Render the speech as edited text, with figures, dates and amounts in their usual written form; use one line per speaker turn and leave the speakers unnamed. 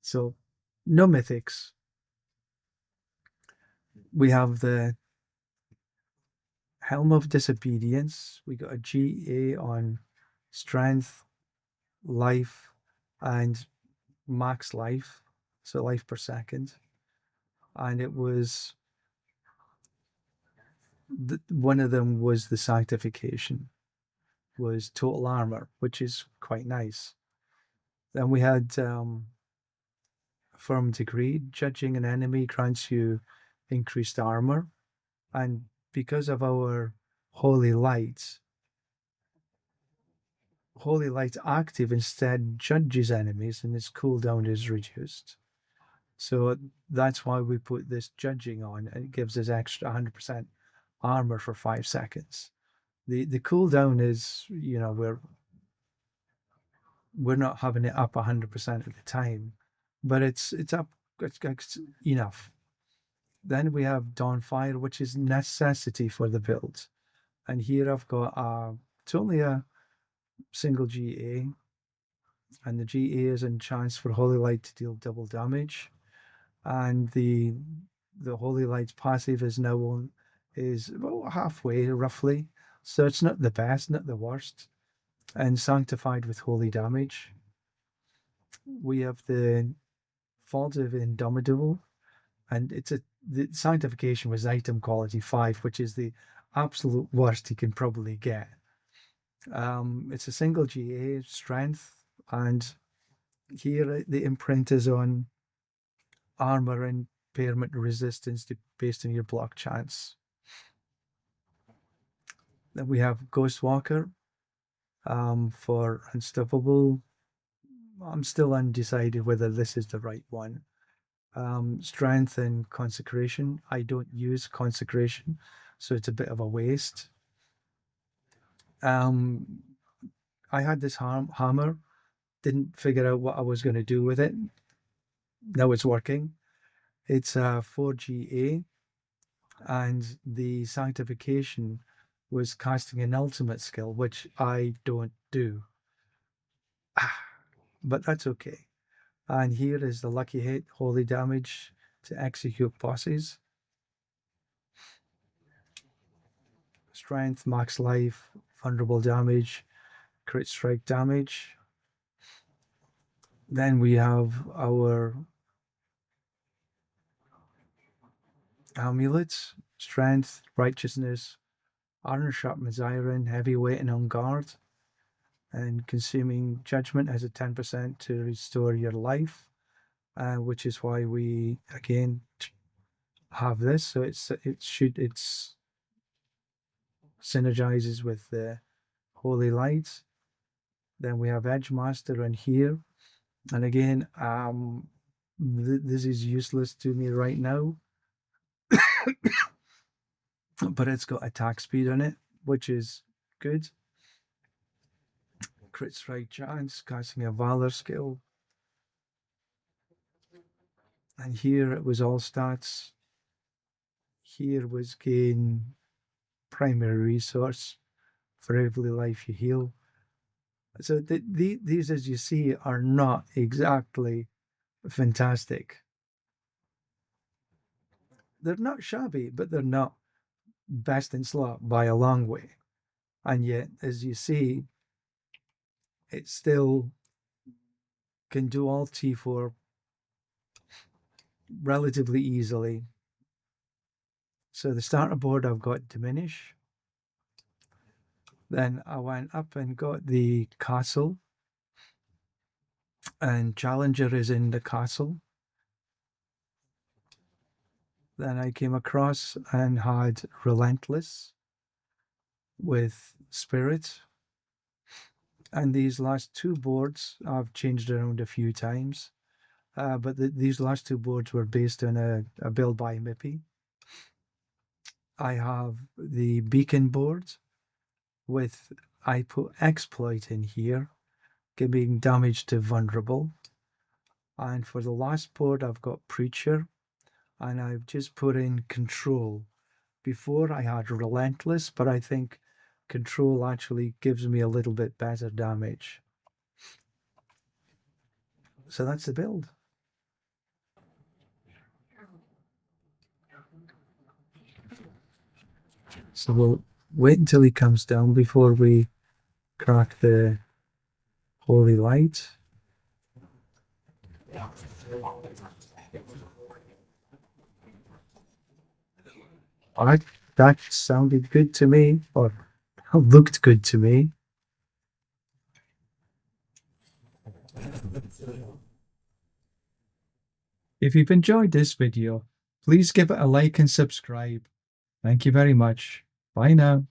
So no mythics. We have the Helm of Disobedience. We got a GA on strength, life, and max life, so life per second. And it was one of them was the sanctification, was total armor, which is quite nice. Then we had firm degree. Judging an enemy grants you increased armor, and because of our holy light, holy light active instead judges enemies, and its cooldown is reduced. So that's why we put this judging on, and it gives us extra 100% armor for 5 seconds. The cooldown is, we're not having it up 100% of the time, but it's up, it's enough. Then we have Dawnfire, which is necessity for the build. And here I've got it's only a single GA, and the GA is in chance for Holy Light to deal double damage. And the Holy Light's passive is now is about halfway roughly. So it's not the best, not the worst. And sanctified with holy damage. We have the Fault of Indomitable, and the sanctification was item quality 5, which is the absolute worst you can probably get. It's a single GA strength, and here the imprint is on armor and impairment resistance based on your block chance. Then we have Ghostwalker for Unstoppable. I'm still undecided whether this is the right one. Strength and Consecration. I don't use Consecration, so it's a bit of a waste. I had this hammer, didn't figure out what I was going to do with it. Now it's working. It's a 4GA, and the sanctification was casting an ultimate skill, which I don't do. But that's okay. And here is the lucky hit, holy damage to execute bosses. Strength, max life, vulnerable damage, crit strike damage. Then we have our amulets, strength, righteousness, iron sharpens iron, heavyweight and on guard. And consuming judgment has a 10% to restore your life, which is why we again have this. So it synergizes with the holy light. Then we have Edge Master in here, and again, this is useless to me right now, but it's got attack speed on it, which is good. Crit strike chance, casting a valor skill. And here it was all stats. Here was gain primary resource for every life you heal. So these, as you see, are not exactly fantastic. They're not shabby, but they're not best in slot by a long way. And yet, as you see, it still can do all T4 relatively easily. So the starter board I've got Diminish. Then I went up and got the castle, and Challenger is in the castle. Then I came across and had Relentless with Spirit. And these last two boards I've changed around a few times. But these last two boards were based on a build by Mippy. I have the Beacon board with, I put Exploit in here, giving damage to Vulnerable. And for the last board, I've got Preacher, and I've just put in Control. Before I had Relentless, but I think Control actually gives me a little bit better damage. So that's the build. So we'll wait until he comes down before we crack the holy light. Alright, that sounded good to me, or looked good to me. If you've enjoyed this video, please give it a like and subscribe. Thank you very much. Bye now.